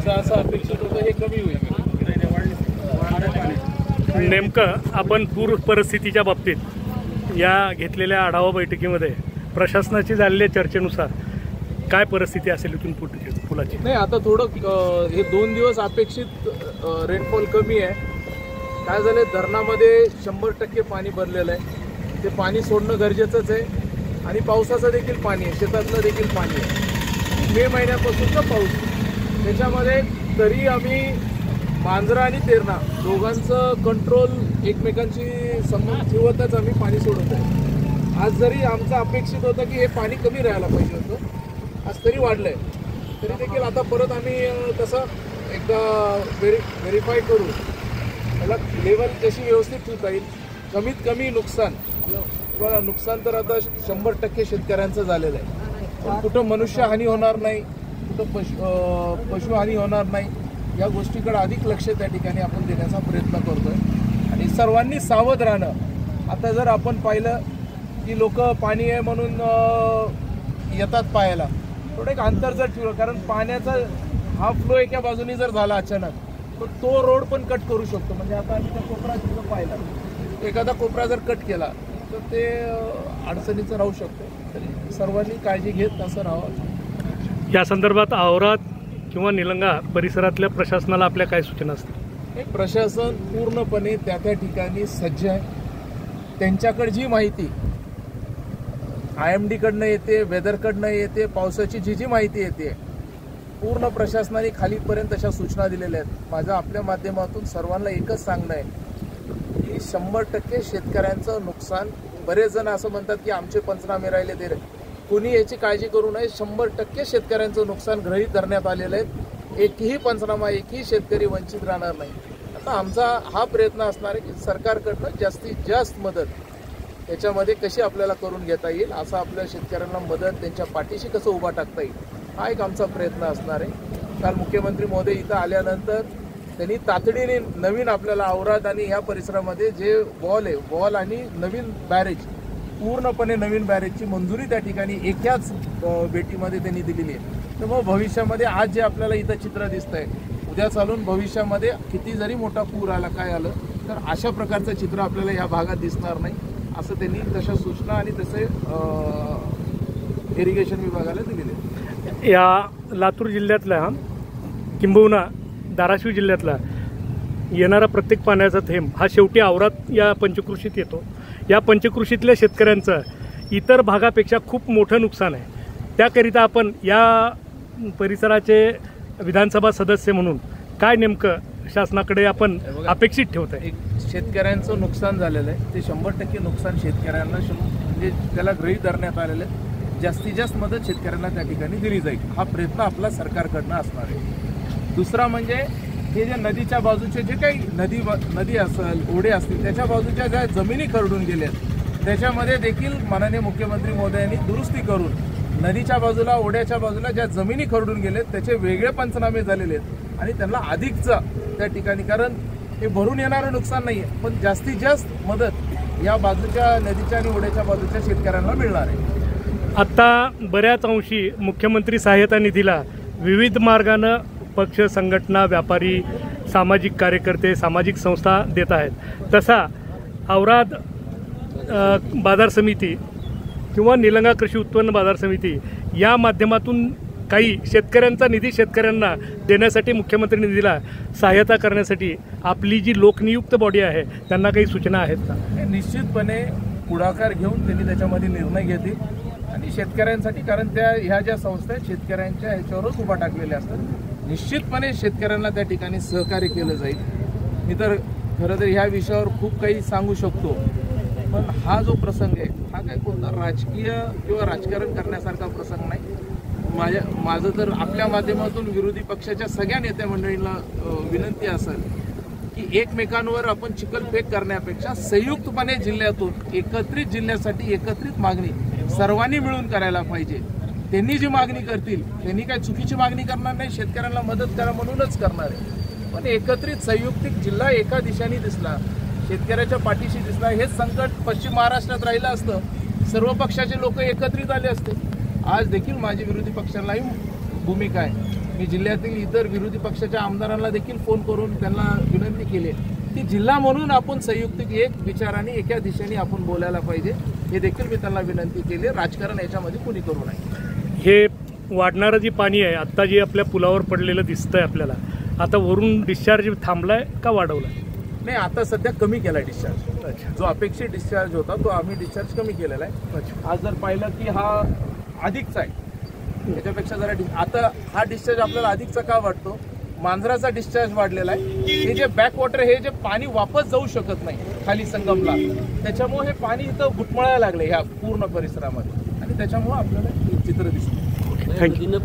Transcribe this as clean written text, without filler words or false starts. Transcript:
असं अपेक्षित होतं हे कमी होईल. नेमकं आपण पूर परिस्थितीच्या बाबतीत या घेतलेल्या आढावा बैठकीमध्ये प्रशासनाची झालेल्या चर्चेनुसार काय परिस्थिती असेल इथून पुलाची? नाही, आता थोडं हे 2 दिवस अपेक्षित रेनफॉल कमी आहे. काय झालं, धरणामध्ये 100% पाणी भरलेलं आहे. ते पाणी सोडणं गरजेचंच आहे आणि पावसाचं देखील पाणी आहे, शेतातलं देखील पाणी आहे. मे महिन्यापासूनचा पाऊस, त्याच्यामध्ये तरी आम्ही मांजरा आणि तेरणा दोघांचं कंट्रोल एकमेकांशी संबंध ठेवतच आम्ही पाणी सोडत आहे. आज जरी आमचं अपेक्षित होतं की हे पाणी कमी राहायला पाहिजे होतं, आज तरी वाढलं आहे. तरी देखील आता परत आम्ही तसं एकदा व्हेरीफाय करू, त्याला लेवल कशी व्यवस्थित ठेवता येईल. कमीत कमी नुकसान, बघा नुकसान तर आता 100% शेतकऱ्यांचं झालेलं आहे. पण कुठं मनुष्यहानी होणार नाही, कुठं पशुहानी होणार नाही, या गोष्टीकडे अधिक लक्ष त्या ठिकाणी आपण देण्याचा प्रयत्न करतोय. आणि सर्वांनी सावध राहणं. आता जर आपण पाहिलं की लोक पाणी आहे म्हणून येतात पाहायला, थोडं एक अंतर जर ठेवलं, कारण पाण्याचा हा फ्लो एका बाजूने जर झाला अचानक तर तो रोड पण कट करू शकतो. म्हणजे आता आम्ही त्या कोपरा तिथं पाहिला, एखादा कोपरा जर कट केला तर ते अडचणीचं राहू शकतो. तरी सर्वांनी काळजी घेत असं राहावं. या संदर्भात औराद किंवा निलंगा परिसरातल्या प्रशासनाला आपल्या काय सूचना असतात? एक प्रशासन पूर्णपणे त्या त्या ठिकाणी सज्ज आहे. त्यांच्याकडे जी माहिती IMD कडनं येते, वेदरकडनं येते, पावसाची जी माहिती येते, पूर्ण प्रशासनाने खालीपर्यंत अशा सूचना दिलेल्या आहेत. माझं आपल्या माध्यमातून सर्वांना एकच सांगणं आहे की 100% शेतकऱ्यांचं नुकसान. बरेच जण असं म्हणतात की आमचे पंचनामे राहिले ते, कुणी याची काळजी करू नये. 100% शेतकऱ्यांचं नुकसान गृहीत धरण्यात आलेलं आहे. एकही पंचनामा, एकही शेतकरी वंचित राहणार नाही. आता आमचा हा प्रयत्न असणार आहे की सरकारकडनं जास्तीत जास्त मदत याच्यामध्ये कशी आपल्याला करून घेता येईल, असं आपल्या शेतकऱ्यांना मदत त्यांच्या पाठीशी कसं उभा टाकता येईल, हा एक आमचा प्रयत्न असणार आहे. काल मुख्यमंत्री महोदय इथं आल्यानंतर त्यांनी तातडीने नवीन आपल्याला औराद आणि ह्या परिसरामध्ये जे वॉल आहे, वॉल आणि नवीन बॅरेज, पूर्णपणे नवीन बॅरेजची मंजुरी त्या ठिकाणी एकाच भेटीमध्ये त्यांनी दिलेली आहे. तर मग भविष्यामध्ये आज जे आपल्याला इथं चित्र दिसतंय, उद्या चालून भविष्यामध्ये किती जरी मोठा पूर आला, काय आलं तर अशा प्रकारचं चित्र आपल्याला या भागात दिसणार नाही, असं त्यांनी तशा सूचना आणि तसे इरिगेशन विभागाला दिलेले. या लातूर जिल्ह्यातल्या किंबहुना धाराशिव जिल्ह्यातला येणारा प्रत्येक पाण्याचा थेंब हा शेवटी औराद या पंचकृषीत येतो. या पंचकृषीतल्या शेतकऱ्यांचं इतर भागापेक्षा खूप मोठं नुकसान आहे. त्याकरिता आपण या परिसराचे विधानसभा सदस्य म्हणून काय नेमकं शासनाकडे आपण अपेक्षित ठेवत आहे? शेतकऱ्यांचं नुकसान झालेलं आहे, ते 100% नुकसान शेतकऱ्यांना म्हणजे त्याला गृहीत धरण्यात आलेलं आहे. जास्तीत जास्त मदत शेतकऱ्यांना त्या ठिकाणी दिली जाईल, हा प्रयत्न आपला सरकारकडनं असणार आहे. दुसरा म्हणजे हे जे नदीच्या बाजूचे जे काही नदी असेल, ओढे असतील, त्याच्या बाजूच्या ज्या जमिनी खरडून गेल्यात त्याच्यामध्ये देखील माननीय मुख्यमंत्री महोदयांनी दुरुस्ती करून नदीच्या बाजूला, ओढ्याच्या बाजूला ज्या जमिनी खरडून गेलेत त्याचे वेगळे पंचनामे झालेले आहेत आणि त्यांना अधिकचा त्या ठिकाणी, कारण हे भरून येणारं नुकसान नाही आहे, पण जास्तीत जास्त मदत या बाजूच्या नदीच्या आणि ओढ्याच्या बाजूच्या शेतकऱ्यांना मिळणार आहे. आता बऱ्याच अंशी मुख्यमंत्री सहाय्यता निधीला विविध मार्गानं पक्ष, संघटना, व्यापारी, सामाजिक कार्यकर्ते, सामाजिक संस्था देत आहेत. तसा औराद बाजार समिती किंवा निलंगा कृषी उत्पन्न बाजार समिती या माध्यमातून काही शेतकऱ्यांचा निधी शेतकऱ्यांना देण्यासाठी मुख्यमंत्री निधीला सहाय्यता करण्यासाठी आपली जी लोकनियुक्त बॉडी आहे त्यांना काही सूचना आहेत का? निश्चितपणे पुढाकार घेऊन त्यांनी त्याच्यामध्ये निर्णय घेतील आणि शेतकऱ्यांसाठी, कारण ह्या ज्या संस्था आहेत शेतकऱ्यांच्या ह्याच्यावरच उभा टाकलेल्या असतात, निश्चितपणे शेतकऱ्यांना त्या ठिकाणी सहकार्य केलं जाईल. मी तर खरं तर ह्या विषयावर खूप काही सांगू शकतो, पण हा जो प्रसंग आहे हा काही कोणता राजकीय किंवा राजकारण करण्यासारखा प्रसंग नाही. माझं तर आपल्या माध्यमातून विरोधी पक्षाच्या सगळ्या नेत्या मंडळींना विनंती असेल की एकमेकांवर आपण चिखलफेक करण्यापेक्षा संयुक्तपणे जिल्ह्यातून एकत्रित जिल्ह्यासाठी एकत्रित मागणी सर्वांनी मिळून करायला पाहिजे. त्यांनी जी मागणी करतील त्यांनी काही चुकीची मागणी करणार नाही, शेतकऱ्यांना मदत करा म्हणूनच करणार आहे, पण एकत्रित संयुक्तिक जिल्हा एका दिशेने दिसला, शेतकऱ्याच्या पाठीशी दिसला. हेच संकट पश्चिम महाराष्ट्रात राहिलं असतं, सर्व पक्षाचे लोक एकत्रित आले असते. आज देखील माझी विरोधी पक्षालाही भूमिका आहे. मी जिल्ह्यातील इतर विरोधी पक्षाच्या आमदारांना देखील फोन करून त्यांना विनंती केली की जिल्हा म्हणून आपण संयुक्त एक विचाराने एका दिशेने आपण बोलायला पाहिजे. हे देखील मी त्यांना विनंती केली. राजकारण याच्यामध्ये कोणी करू नये. हे वाढणारं जे पाणी आहे आत्ता जे आपल्या पुलावर पडलेलं दिसतंय आपल्याला, आता वरून डिस्चार्ज थांबलाय का वाढवलाय? नाही, आता सध्या कमी केला डिस्चार्ज. अच्छा. जो अपेक्षित डिस्चार्ज होता तो आम्ही डिस्चार्ज कमी केलेला आहे. अच्छा. आज जर पाहिलं की हा अधिकचा आहे, त्याच्यापेक्षा जरा आता हा डिस्चार्ज आपल्याला अधिकचा का वाटतो? मांजराचा डिस्चार्ज वाढलेला आहे. हे जे बॅक वॉटर, हे जे पाणी वापस जाऊ शकत नाही खाली संगमला, त्याच्यामुळे हे पाणी इथं घुटमळायला लागले ह्या पूर्ण परिसरामध्ये, आणि त्याच्यामुळे आपल्याला हे चित्र दिसतं. थँक्यू.